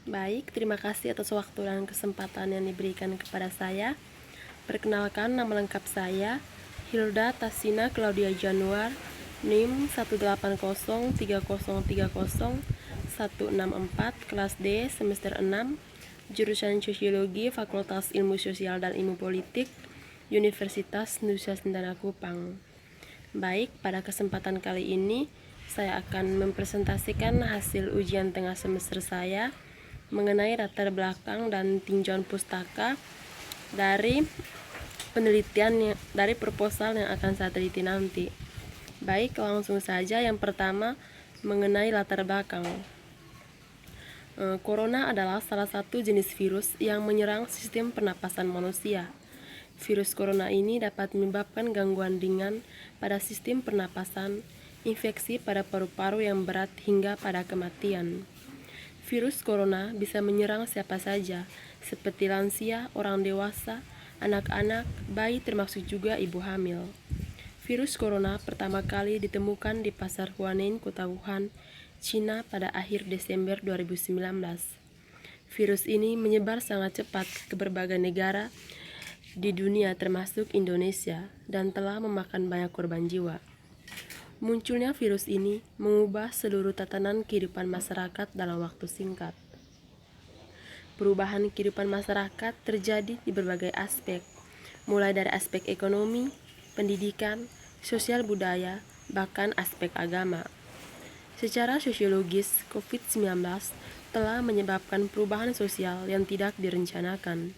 Baik, terima kasih atas waktu dan kesempatan yang diberikan kepada saya. Perkenalkan, nama lengkap saya Hilda Tasina Claudia Januar, NIM 1803030 164, kelas D, semester 6, jurusan Sosiologi, Fakultas Ilmu Sosial dan Ilmu Politik, Universitas Nusa Tenggara Kupang. Baik, pada kesempatan kali ini saya akan mempresentasikan hasil ujian tengah semester saya mengenai latar belakang dan tinjauan pustaka dari penelitian dari proposal yang akan saya teliti nanti. Baik, langsung saja. Yang pertama, mengenai latar belakang. Corona adalah salah satu jenis virus yang menyerang sistem pernapasan manusia. Virus corona ini dapat menyebabkan gangguan ringan pada sistem pernapasan, infeksi pada paru-paru yang berat hingga pada kematian. Virus corona bisa menyerang siapa saja, seperti lansia, orang dewasa, anak-anak, bayi termasuk juga ibu hamil. Virus corona pertama kali ditemukan di Pasar Huanein, Kota Wuhan, Cina pada akhir Desember 2019. Virus ini menyebar sangat cepat ke berbagai negara di dunia termasuk Indonesia dan telah memakan banyak korban jiwa. Munculnya virus ini mengubah seluruh tatanan kehidupan masyarakat dalam waktu singkat. Perubahan kehidupan masyarakat terjadi di berbagai aspek, mulai dari aspek ekonomi, pendidikan, sosial budaya, bahkan aspek agama. Secara sosiologis, COVID-19 telah menyebabkan perubahan sosial yang tidak direncanakan.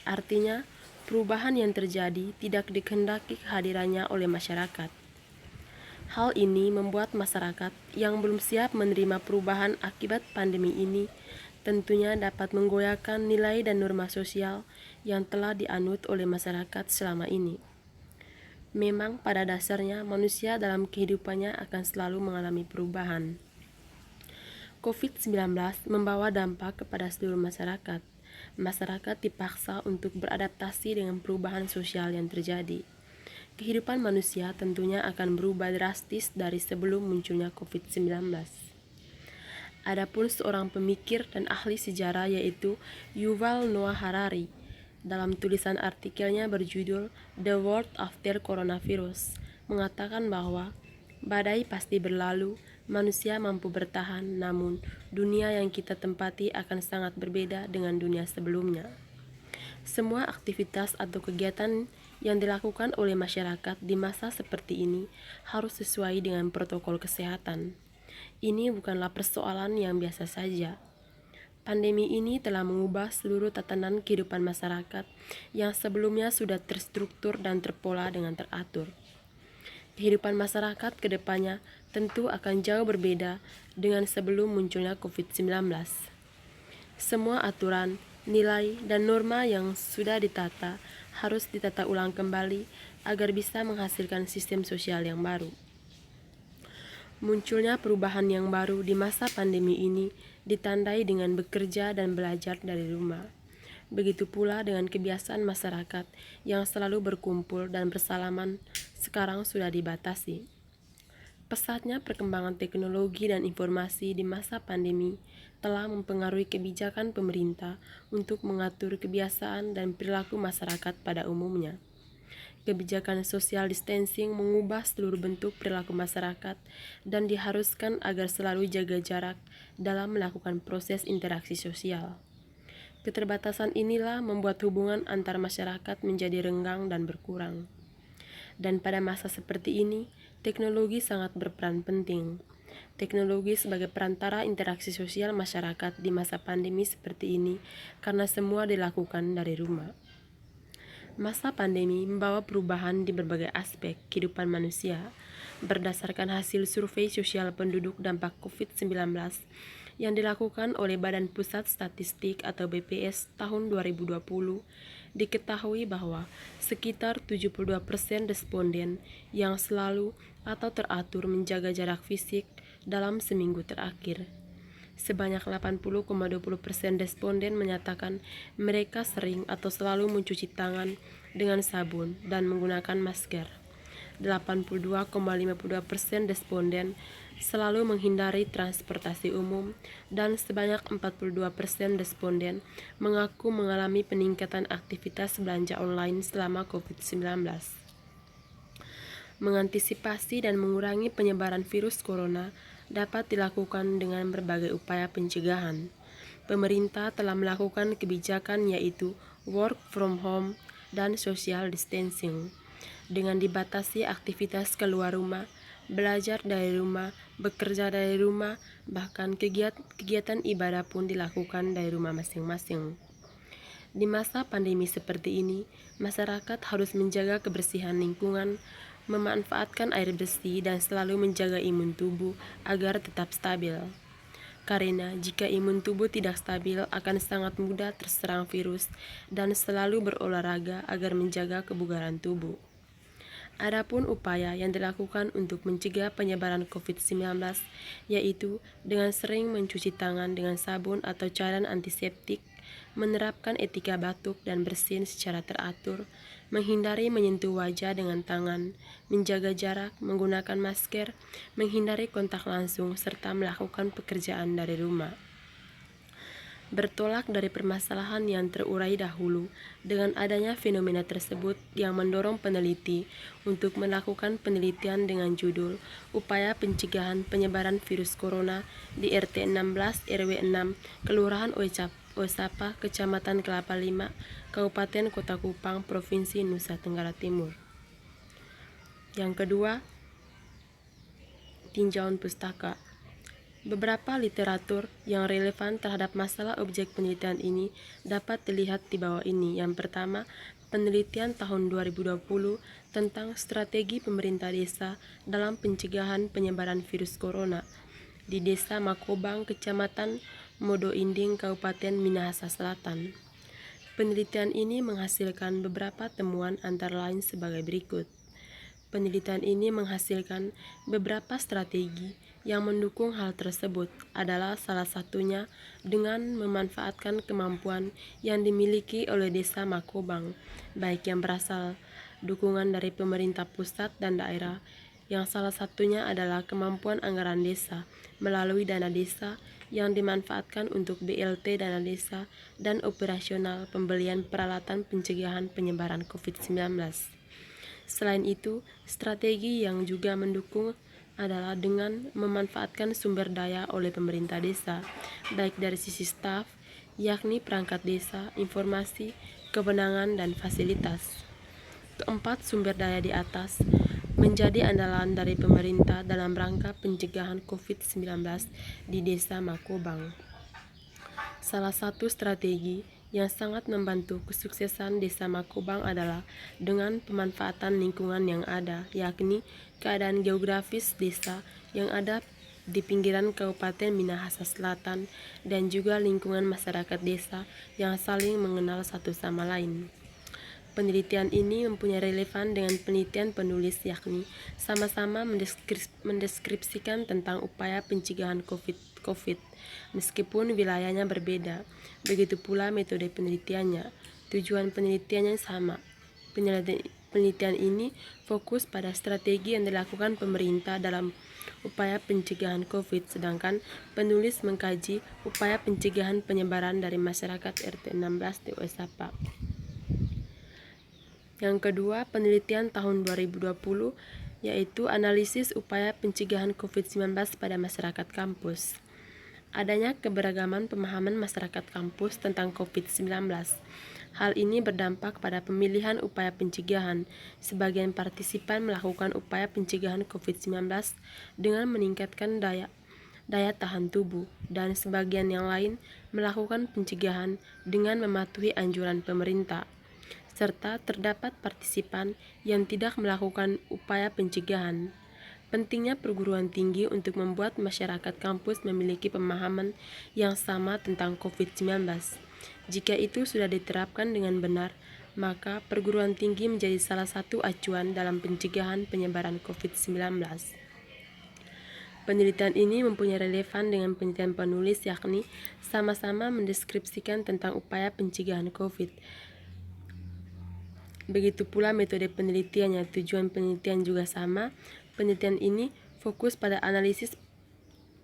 Artinya, perubahan yang terjadi tidak dikehendaki kehadirannya oleh masyarakat. Hal ini membuat masyarakat yang belum siap menerima perubahan akibat pandemi ini tentunya dapat menggoyahkan nilai dan norma sosial yang telah dianut oleh masyarakat selama ini. Memang pada dasarnya manusia dalam kehidupannya akan selalu mengalami perubahan. COVID-19 membawa dampak kepada seluruh masyarakat. Masyarakat dipaksa untuk beradaptasi dengan perubahan sosial yang terjadi. Kehidupan manusia tentunya akan berubah drastis dari sebelum munculnya COVID-19. Adapun seorang pemikir dan ahli sejarah yaitu Yuval Noah Harari dalam tulisan artikelnya berjudul The World After Coronavirus mengatakan bahwa badai pasti berlalu, manusia mampu bertahan, namun dunia yang kita tempati akan sangat berbeda dengan dunia sebelumnya. Semua aktivitas atau kegiatan yang dilakukan oleh masyarakat di masa seperti ini harus sesuai dengan protokol kesehatan. Ini bukanlah persoalan yang biasa saja. Pandemi ini telah mengubah seluruh tatanan kehidupan masyarakat yang sebelumnya sudah terstruktur dan terpola dengan teratur. Kehidupan masyarakat ke depannya tentu akan jauh berbeda dengan sebelum munculnya COVID-19. Semua aturan, nilai, dan norma yang sudah ditata harus ditata ulang kembali agar bisa menghasilkan sistem sosial yang baru. Munculnya perubahan yang baru di masa pandemi ini ditandai dengan bekerja dan belajar dari rumah. Begitu pula dengan kebiasaan masyarakat yang selalu berkumpul dan bersalaman sekarang sudah dibatasi. Pesatnya perkembangan teknologi dan informasi di masa pandemi telah mempengaruhi kebijakan pemerintah untuk mengatur kebiasaan dan perilaku masyarakat pada umumnya. Kebijakan social distancing mengubah seluruh bentuk perilaku masyarakat dan diharuskan agar selalu jaga jarak dalam melakukan proses interaksi sosial. Keterbatasan inilah membuat hubungan antar masyarakat menjadi renggang dan berkurang. Dan pada masa seperti ini, teknologi sangat berperan penting. Teknologi sebagai perantara interaksi sosial masyarakat di masa pandemi seperti ini karena semua dilakukan dari rumah. Masa pandemi membawa perubahan di berbagai aspek kehidupan manusia. Berdasarkan hasil survei sosial penduduk dampak COVID-19 yang dilakukan oleh Badan Pusat Statistik atau BPS tahun 2020, diketahui bahwa sekitar 72% responden yang selalu atau teratur menjaga jarak fisik dalam seminggu terakhir. Sebanyak 80,20% responden menyatakan mereka sering atau selalu mencuci tangan dengan sabun dan menggunakan masker. 82,52% responden selalu menghindari transportasi umum, dan sebanyak 42% responden mengaku mengalami peningkatan aktivitas belanja online selama COVID-19. Mengantisipasi dan mengurangi penyebaran virus corona dapat dilakukan dengan berbagai upaya pencegahan. Pemerintah telah melakukan kebijakan yaitu work from home dan social distancing, dengan dibatasi aktivitas keluar rumah, belajar dari rumah, bekerja dari rumah, bahkan kegiatan ibadah pun dilakukan dari rumah masing-masing. Di masa pandemi seperti ini, masyarakat harus menjaga kebersihan lingkungan, memanfaatkan air bersih, dan selalu menjaga imun tubuh agar tetap stabil. Karena jika imun tubuh tidak stabil akan sangat mudah terserang virus, dan selalu berolahraga agar menjaga kebugaran tubuh. Adapun upaya yang dilakukan untuk mencegah penyebaran COVID-19 yaitu dengan sering mencuci tangan dengan sabun atau cairan antiseptik, menerapkan etika batuk dan bersin secara teratur, menghindari menyentuh wajah dengan tangan, menjaga jarak, menggunakan masker, menghindari kontak langsung, serta melakukan pekerjaan dari rumah. Bertolak dari permasalahan yang terurai dahulu, dengan adanya fenomena tersebut yang mendorong peneliti untuk melakukan penelitian dengan judul Upaya Pencegahan Penyebaran Virus Corona di RT 16 RW 6 Kelurahan Oesapa, Kecamatan Kelapa Lima, Kabupaten Kota Kupang, Provinsi Nusa Tenggara Timur. Yang kedua, tinjauan pustaka. Beberapa literatur yang relevan terhadap masalah objek penelitian ini dapat dilihat di bawah ini. Yang pertama, penelitian tahun 2020 tentang strategi pemerintah desa dalam pencegahan penyebaran virus corona di Desa Makobang, Kecamatan Modo Inding, Kabupaten Minahasa Selatan. Penelitian ini menghasilkan beberapa temuan antara lain sebagai berikut. Penelitian ini menghasilkan beberapa strategi yang mendukung hal tersebut, adalah salah satunya dengan memanfaatkan kemampuan yang dimiliki oleh Desa Makobang, baik yang berasal dukungan dari pemerintah pusat dan daerah, yang salah satunya adalah kemampuan anggaran desa melalui dana desa yang dimanfaatkan untuk BLT dana desa dan operasional pembelian peralatan pencegahan penyebaran COVID-19. Selain itu, strategi yang juga mendukung adalah dengan memanfaatkan sumber daya oleh pemerintah desa, baik dari sisi staf, yakni perangkat desa, informasi, kewenangan, dan fasilitas. Keempat sumber daya di atas menjadi andalan dari pemerintah dalam rangka pencegahan COVID-19 di Desa Makobang. Salah satu strategi yang sangat membantu kesuksesan Desa Makobang adalah dengan pemanfaatan lingkungan yang ada, yakni keadaan geografis desa yang ada di pinggiran Kabupaten Minahasa Selatan dan juga lingkungan masyarakat desa yang saling mengenal satu sama lain. Penelitian ini mempunyai relevan dengan penelitian penulis, yakni sama-sama mendeskripsikan tentang upaya pencegahan COVID, meskipun wilayahnya berbeda. Begitu pula metode penelitiannya. Tujuan penelitiannya sama. Penelitian ini fokus pada strategi yang dilakukan pemerintah dalam upaya pencegahan COVID, sedangkan penulis mengkaji upaya pencegahan penyebaran dari masyarakat RT 16 di Oesapa. Yang kedua, penelitian tahun 2020 yaitu analisis upaya pencegahan COVID-19 pada masyarakat kampus. Adanya keberagaman pemahaman masyarakat kampus tentang COVID-19. Hal ini berdampak pada pemilihan upaya pencegahan. Sebagian partisipan melakukan upaya pencegahan COVID-19 dengan meningkatkan daya tahan tubuh, dan sebagian yang lain melakukan pencegahan dengan mematuhi anjuran pemerintah. Serta terdapat partisipan yang tidak melakukan upaya pencegahan. Pentingnya perguruan tinggi untuk membuat masyarakat kampus memiliki pemahaman yang sama tentang COVID-19. Jika itu sudah diterapkan dengan benar, maka perguruan tinggi menjadi salah satu acuan dalam pencegahan penyebaran COVID-19. Penelitian ini mempunyai relevan dengan penelitian penulis, yakni sama-sama mendeskripsikan tentang upaya pencegahan COVID. Begitu pula metode penelitiannya. Tujuan penelitian juga sama. Penelitian ini fokus pada analisis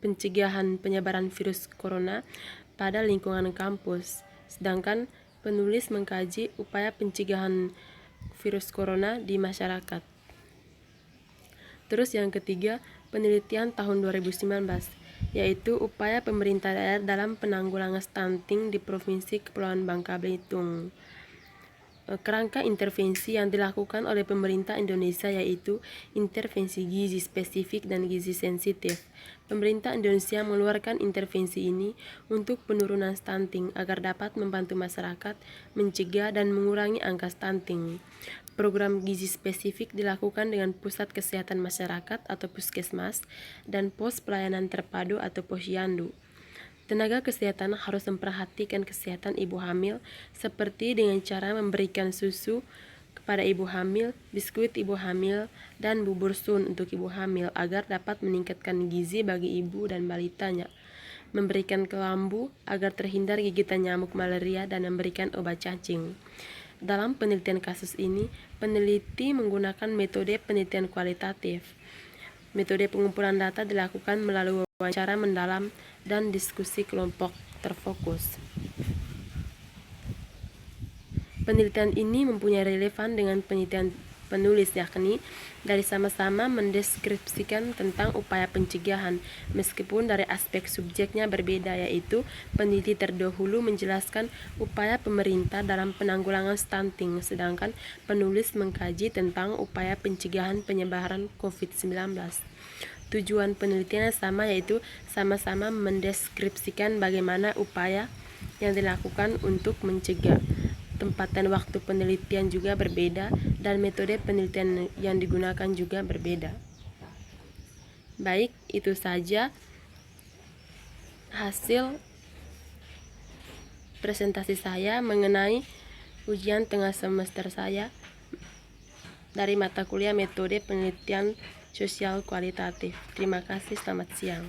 pencegahan penyebaran virus corona pada lingkungan kampus, sedangkan penulis mengkaji upaya pencegahan virus corona di masyarakat. Terus yang ketiga, penelitian tahun 2019, yaitu upaya pemerintah daerah dalam penanggulangan stunting di Provinsi Kepulauan Bangka Belitung. Kerangka intervensi yang dilakukan oleh pemerintah Indonesia yaitu intervensi gizi spesifik dan gizi sensitif. Pemerintah Indonesia mengeluarkan intervensi ini untuk penurunan stunting agar dapat membantu masyarakat mencegah dan mengurangi angka stunting. Program gizi spesifik dilakukan dengan Pusat Kesehatan Masyarakat atau Puskesmas dan Pos Pelayanan Terpadu atau Posyandu. Tenaga kesehatan harus memperhatikan kesehatan ibu hamil seperti dengan cara memberikan susu kepada ibu hamil, biskuit ibu hamil, dan bubur sun untuk ibu hamil agar dapat meningkatkan gizi bagi ibu dan balitanya, memberikan kelambu agar terhindar gigitan nyamuk malaria, dan memberikan obat cacing. Dalam penelitian kasus ini, peneliti menggunakan metode penelitian kualitatif. Metode pengumpulan data dilakukan melalui wawancara mendalam dan diskusi kelompok terfokus. Penelitian ini mempunyai relevan dengan penelitian penulis, yakni dari sama-sama mendeskripsikan tentang upaya pencegahan, meskipun dari aspek subjeknya berbeda, yaitu peneliti terdahulu menjelaskan upaya pemerintah dalam penanggulangan stunting, sedangkan penulis mengkaji tentang upaya pencegahan penyebaran COVID-19. Tujuan penelitian sama, yaitu sama-sama mendeskripsikan bagaimana upaya yang dilakukan untuk mencegah. Tempat dan waktu penelitian juga berbeda dan metode penelitian yang digunakan juga berbeda. Baik, itu saja hasil presentasi saya mengenai ujian tengah semester saya dari mata kuliah metode penelitian sosial kualitatif. Terima kasih, selamat siang.